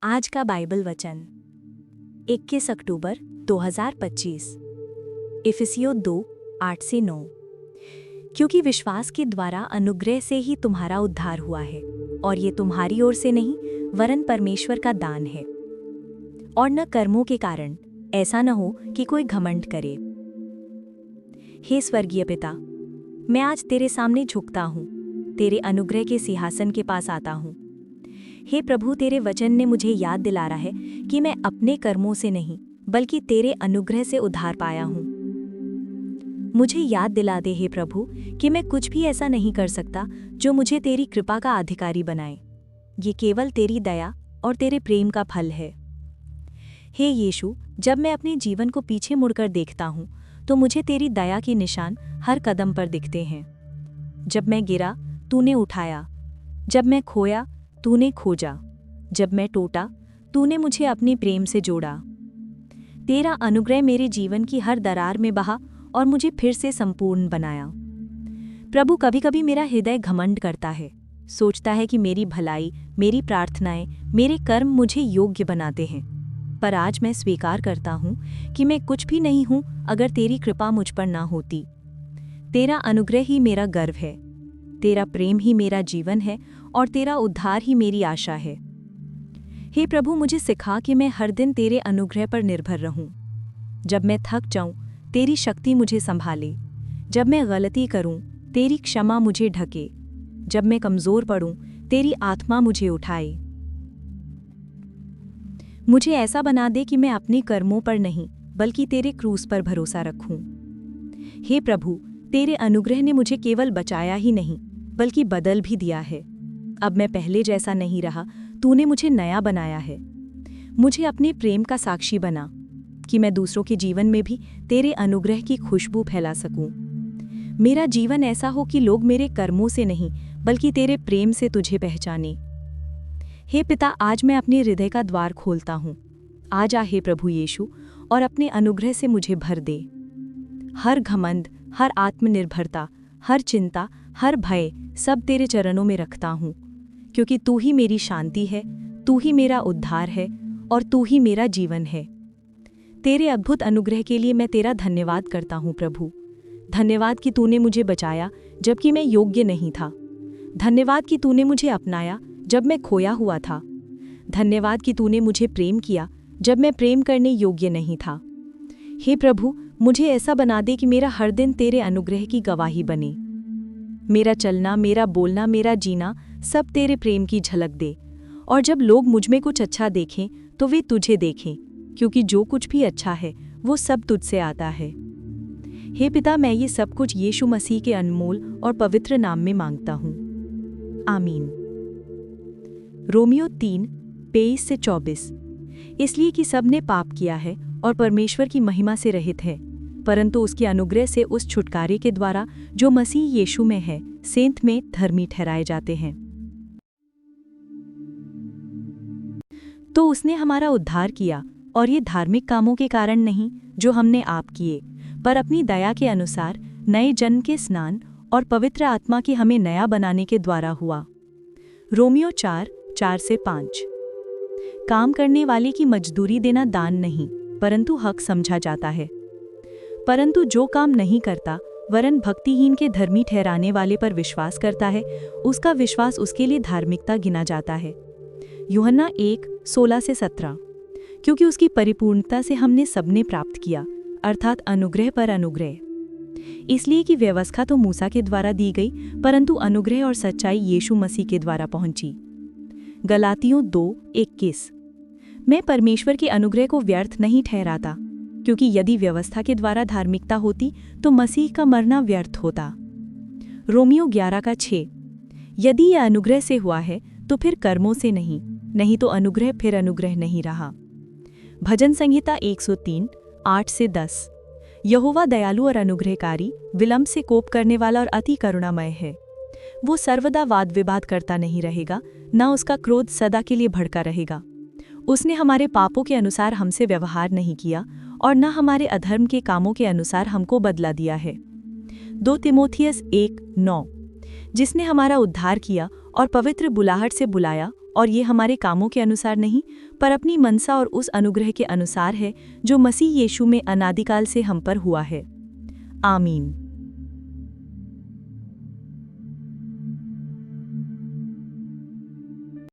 आज का बाइबल वचन 21 अक्टूबर 2025 इफिसियों 2:8-9। क्योंकि विश्वास के द्वारा अनुग्रह से ही तुम्हारा उद्धार हुआ है, और ये तुम्हारी ओर से नहीं वरन परमेश्वर का दान है, और न कर्मों के कारण, ऐसा न हो कि कोई घमंड करे। हे स्वर्गीय पिता, मैं आज तेरे सामने झुकता हूँ, तेरे अनुग्रह के सिंहासन के पास आता हूँ। हे प्रभु, तेरे वचन ने मुझे याद दिला रहा है कि मैं अपने कर्मों से नहीं बल्कि तेरे अनुग्रह से उद्धार पाया हूँ। मुझे याद दिला दे हे प्रभु कि मैं कुछ भी ऐसा नहीं कर सकता जो मुझे तेरी कृपा का अधिकारी बनाए। ये केवल तेरी दया और तेरे प्रेम का फल है। हे यीशु, जब मैं अपने जीवन को पीछे मुड़कर देखता हूँ तो मुझे तेरी दया के निशान हर कदम पर दिखते हैं। जब मैं गिरा, तूने उठाया। जब मैं खोया, तूने खोजा। जब मैं टूटा, तूने मुझे अपने प्रेम से जोड़ा। तेरा अनुग्रह मेरे जीवन की हर दरार में बहा और मुझे फिर से संपूर्ण बनाया। प्रभु, कभी कभी मेरा हृदय घमंड करता है, सोचता है कि मेरी भलाई, मेरी प्रार्थनाएं, मेरे कर्म मुझे योग्य बनाते हैं। पर आज मैं स्वीकार करता हूँ कि मैं कुछ भी नहीं हूँ अगर तेरी कृपा मुझ पर ना होती। तेरा अनुग्रह ही मेरा गर्व है, तेरा प्रेम ही मेरा जीवन है, और तेरा उद्धार ही मेरी आशा है। हे प्रभु, मुझे सिखा कि मैं हर दिन तेरे अनुग्रह पर निर्भर रहूं। जब मैं थक जाऊं, तेरी शक्ति मुझे संभाले। जब मैं गलती करूं, तेरी क्षमा मुझे ढके। जब मैं कमजोर पड़ूं, तेरी आत्मा मुझे उठाए। मुझे ऐसा बना दे कि मैं अपने कर्मों पर नहीं बल्कि तेरे क्रूस पर भरोसा रखूं। हे प्रभु, तेरे अनुग्रह ने मुझे केवल बचाया ही नहीं बल्कि बदल भी दिया है। अब मैं पहले जैसा नहीं रहा, तूने मुझे नया बनाया है। मुझे अपने प्रेम का साक्षी बना कि मैं दूसरों के जीवन में भी तेरे अनुग्रह की खुशबू फैला सकूं। मेरा जीवन ऐसा हो कि लोग मेरे कर्मों से नहीं बल्कि तेरे प्रेम से तुझे पहचाने। हे पिता, आज मैं अपने हृदय का द्वार खोलता हूँ। आ जा हे प्रभु यीशु, और अपने अनुग्रह से मुझे भर दे। हर घमंड, हर आत्मनिर्भरता, हर चिंता, हर भय सब तेरे चरणों में रखता हूँ, क्योंकि तू ही मेरी शांति है, तू ही मेरा उद्धार है, और तू ही मेरा जीवन है। तेरे अद्भुत अनुग्रह के लिए मैं तेरा धन्यवाद करता हूँ प्रभु। धन्यवाद कि तूने मुझे बचाया जबकि मैं योग्य नहीं था। धन्यवाद कि तूने मुझे अपनाया जब मैं खोया हुआ था। धन्यवाद कि तूने मुझे प्रेम किया जब मैं प्रेम करने योग्य नहीं था। हे प्रभु, मुझे ऐसा बना दे कि मेरा हर दिन तेरे अनुग्रह की गवाही बने। मेरा चलना, मेरा बोलना, मेरा जीना सब तेरे प्रेम की झलक दे, और जब लोग मुझ में कुछ अच्छा देखें तो वे तुझे देखें, क्योंकि जो कुछ भी अच्छा है वो सब तुझसे आता है। हे पिता, मैं ये सब कुछ यीशु मसीह के अनमोल और पवित्र नाम में मांगता हूँ, आमीन। रोमियो 3:23-24। इसलिए कि सब ने पाप किया है और परमेश्वर की महिमा से रहित है, परंतु उसकी अनुग्रह से उस छुटकारे के द्वारा जो मसीह यीशु में है, सेंत में धर्मी ठहराए जाते हैं। तो उसने हमारा उद्धार किया, और ये धार्मिक कामों के कारण नहीं जो हमने आप किए, पर अपनी दया के अनुसार नए जन्म के स्नान और पवित्र आत्मा की हमें नया बनाने के द्वारा हुआ। रोमियो 4:4-5। काम करने वाले की मजदूरी देना दान नहीं परंतु हक समझा जाता है। परंतु जो काम नहीं करता वरन भक्तिहीन के धर्मी ठहराने वाले पर विश्वास करता है, उसका विश्वास उसके लिए धार्मिकता गिना जाता है। यूहन्ना 1:16-17। क्योंकि उसकी परिपूर्णता से हमने सबने प्राप्त किया, अर्थात अनुग्रह पर अनुग्रह। इसलिए कि व्यवस्था तो मूसा के द्वारा दी गई, परंतु अनुग्रह और सच्चाई यीशु मसीह के द्वारा पहुंची। गलातियों 2:21। मैं परमेश्वर के अनुग्रह को व्यर्थ नहीं ठहराता, क्योंकि यदि व्यवस्था के द्वारा धार्मिकता होती तो मसीह का मरना व्यर्थ होता। रोमियो 11:6। यदि यह अनुग्रह से हुआ है तो फिर कर्मों से नहीं तो अनुग्रह फिर अनुग्रह नहीं रहा। भजन संहिता 103:8-10। यहोवा दयालु और अनुग्रहकारी, विलंब से कोप करने वाला और अति करुणामय है। वो सर्वदा वाद विवाद करता नहीं रहेगा, न उसका क्रोध सदा के लिए भड़का रहेगा। उसने हमारे पापों के अनुसार हमसे व्यवहार नहीं किया और न हमारे अधर्म के कामों के अनुसार हमको बदला दिया है। 2 तीमुथियुस 1:9। जिसने हमारा उद्धार किया और पवित्र बुलाहट से बुलाया और ये हमारे कामों के अनुसार नहीं, पर अपनी मनसा और उस अनुग्रह के अनुसार है जो मसीह यीशु में अनादिकाल से हम पर हुआ है। आमीन।